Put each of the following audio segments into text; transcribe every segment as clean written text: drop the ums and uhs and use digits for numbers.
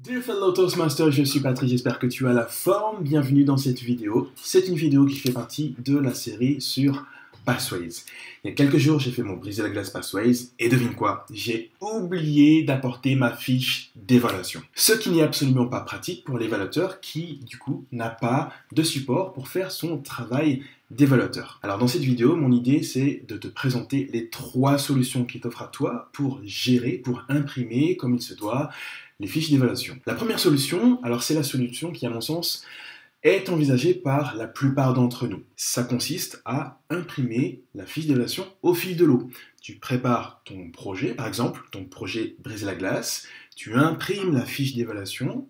Dear fellow Toastmaster, je suis Patrick, j'espère que tu as la forme. Bienvenue dans cette vidéo. C'est une vidéo qui fait partie de la série sur Pathways. Il y a quelques jours, j'ai fait mon briser la glace Pathways et devine quoi? J'ai oublié d'apporter ma fiche d'évaluation. Ce qui n'est absolument pas pratique pour l'évaluateur qui, du coup, n'a pas de support pour faire son travail d'évaluateur. Alors dans cette vidéo, mon idée c'est de te présenter les 3 solutions qui t'offrent à toi pour gérer, pour imprimer comme il se doit les fiches d'évaluation. La première solution, alors c'est la solution qui à mon sens est envisagée par la plupart d'entre nous. Ça consiste à imprimer la fiche d'évaluation au fil de l'eau. Tu prépares ton projet, par exemple ton projet briser la glace, tu imprimes la fiche d'évaluation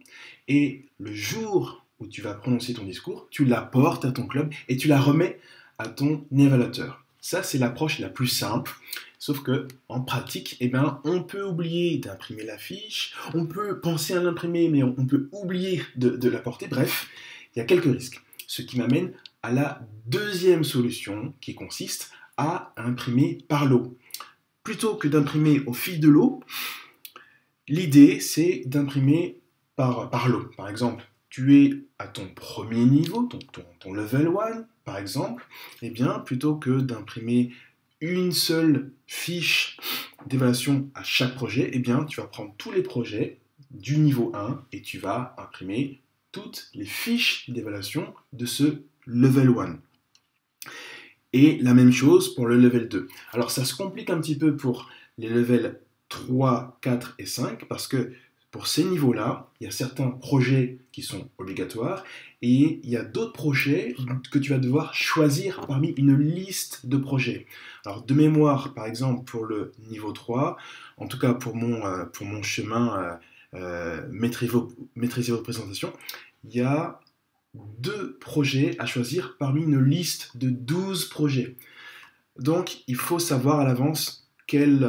et le jour où tu vas prononcer ton discours, tu l'apportes à ton club et tu la remets à ton évaluateur. Ça, c'est l'approche la plus simple, sauf que en pratique, on peut oublier d'imprimer la fiche, on peut penser à l'imprimer, mais on peut oublier de l'apporter. Bref, il y a quelques risques. Ce qui m'amène à la deuxième solution qui consiste à imprimer par l'eau. Plutôt que d'imprimer au fil de l'eau, l'idée, c'est d'imprimer par l'eau. Par exemple, tu es à ton premier niveau, ton level 1 par exemple, eh bien plutôt que d'imprimer une seule fiche d'évaluation à chaque projet, eh bien tu vas prendre tous les projets du niveau 1 et tu vas imprimer toutes les fiches d'évaluation de ce level 1. Et la même chose pour le level 2. Alors ça se complique un petit peu pour les levels 3, 4 et 5 parce que pour ces niveaux-là, il y a certains projets qui sont obligatoires et il y a d'autres projets que tu vas devoir choisir parmi une liste de projets. Alors de mémoire, par exemple, pour le niveau 3, en tout cas pour mon chemin maîtriser vos présentations, il y a 2 projets à choisir parmi une liste de 12 projets. Donc il faut savoir à l'avance quel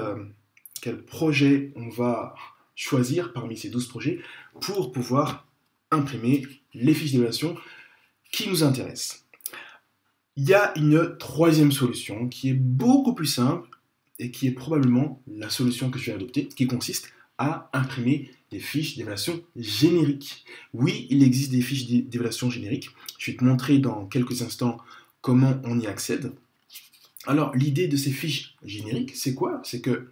projet on va choisir parmi ces 12 projets pour pouvoir imprimer les fiches d'évaluation qui nous intéressent. Il y a une troisième solution qui est beaucoup plus simple et qui est probablement la solution que je vais adopter, qui consiste à imprimer des fiches d'évaluation génériques. Oui, il existe des fiches d'évaluation génériques. Je vais te montrer dans quelques instants comment on y accède. Alors, l'idée de ces fiches génériques, c'est quoi? C'est que,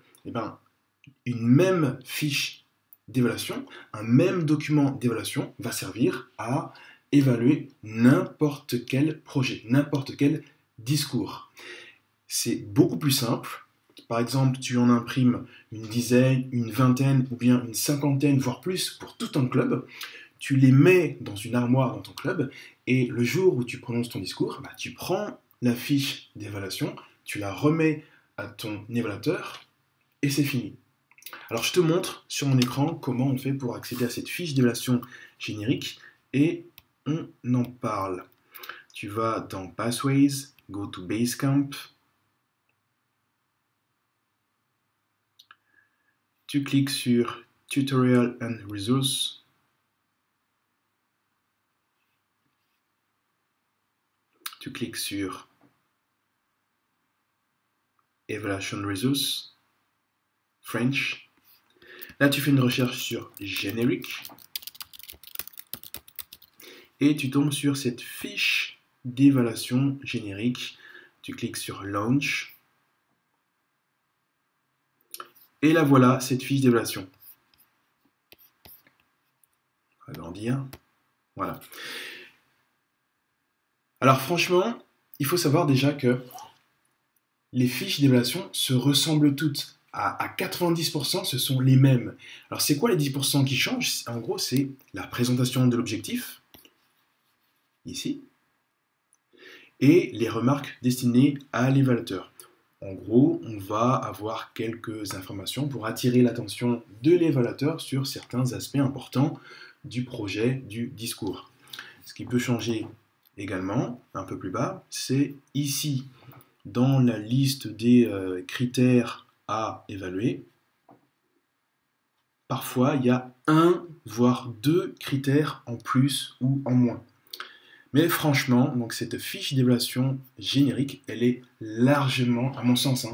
une même fiche d'évaluation, un même document d'évaluation va servir à évaluer n'importe quel projet, n'importe quel discours. C'est beaucoup plus simple. Par exemple, tu en imprimes une dizaine, une vingtaine ou bien une cinquantaine, voire plus pour tout un club. Tu les mets dans une armoire dans ton club et le jour où tu prononces ton discours, tu prends la fiche d'évaluation, tu la remets à ton évaluateur et c'est fini. Alors je te montre sur mon écran comment on fait pour accéder à cette fiche d'évaluation générique et on en parle. Tu vas dans Pathways, go to Basecamp, tu cliques sur Tutorial and Resources, tu cliques sur Evaluation Resources, French. Là, tu fais une recherche sur Generic et tu tombes sur cette fiche d'évaluation générique. Tu cliques sur Launch et là voilà cette fiche d'évaluation. On va agrandir. Voilà. Alors franchement, il faut savoir déjà que les fiches d'évaluation se ressemblent toutes. À 90%, ce sont les mêmes. Alors, c'est quoi les 10% qui changent? En gros, c'est la présentation de l'objectif, ici, et les remarques destinées à l'évaluateur. En gros, on va avoir quelques informations pour attirer l'attention de l'évaluateur sur certains aspects importants du projet, du discours. Ce qui peut changer également, un peu plus bas, c'est ici, dans la liste des critères à évaluer, parfois il y a 1 voire 2 critères en plus ou en moins. Mais franchement, donc cette fiche d'évaluation générique, elle est largement, à mon sens,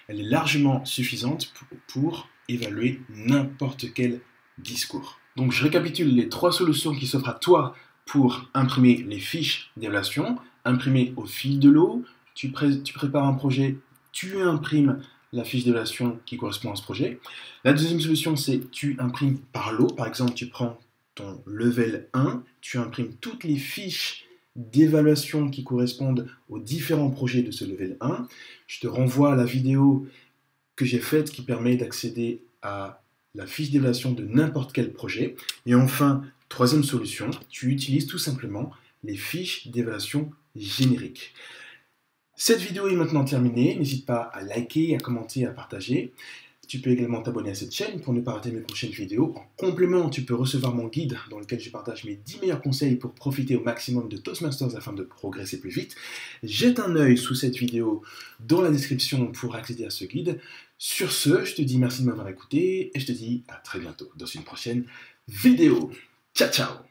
elle est largement suffisante pour évaluer n'importe quel discours. Donc je récapitule les 3 solutions qui s'offrent à toi pour imprimer les fiches d'évaluation, imprimer au fil de l'eau, tu prépares un projet, tu imprimes la fiche d'évaluation qui correspond à ce projet. La deuxième solution, c'est tu imprimes par lot. Par exemple, tu prends ton level 1, tu imprimes toutes les fiches d'évaluation qui correspondent aux différents projets de ce level 1. Je te renvoie à la vidéo que j'ai faite qui permet d'accéder à la fiche d'évaluation de n'importe quel projet. Et enfin, troisième solution, tu utilises tout simplement les fiches d'évaluation génériques. Cette vidéo est maintenant terminée, n'hésite pas à liker, à commenter, à partager. Tu peux également t'abonner à cette chaîne pour ne pas rater mes prochaines vidéos. En complément, tu peux recevoir mon guide dans lequel je partage mes 10 meilleurs conseils pour profiter au maximum de Toastmasters afin de progresser plus vite. Jette un œil sous cette vidéo dans la description pour accéder à ce guide. Sur ce, je te dis merci de m'avoir écouté et je te dis à très bientôt dans une prochaine vidéo. Ciao, ciao!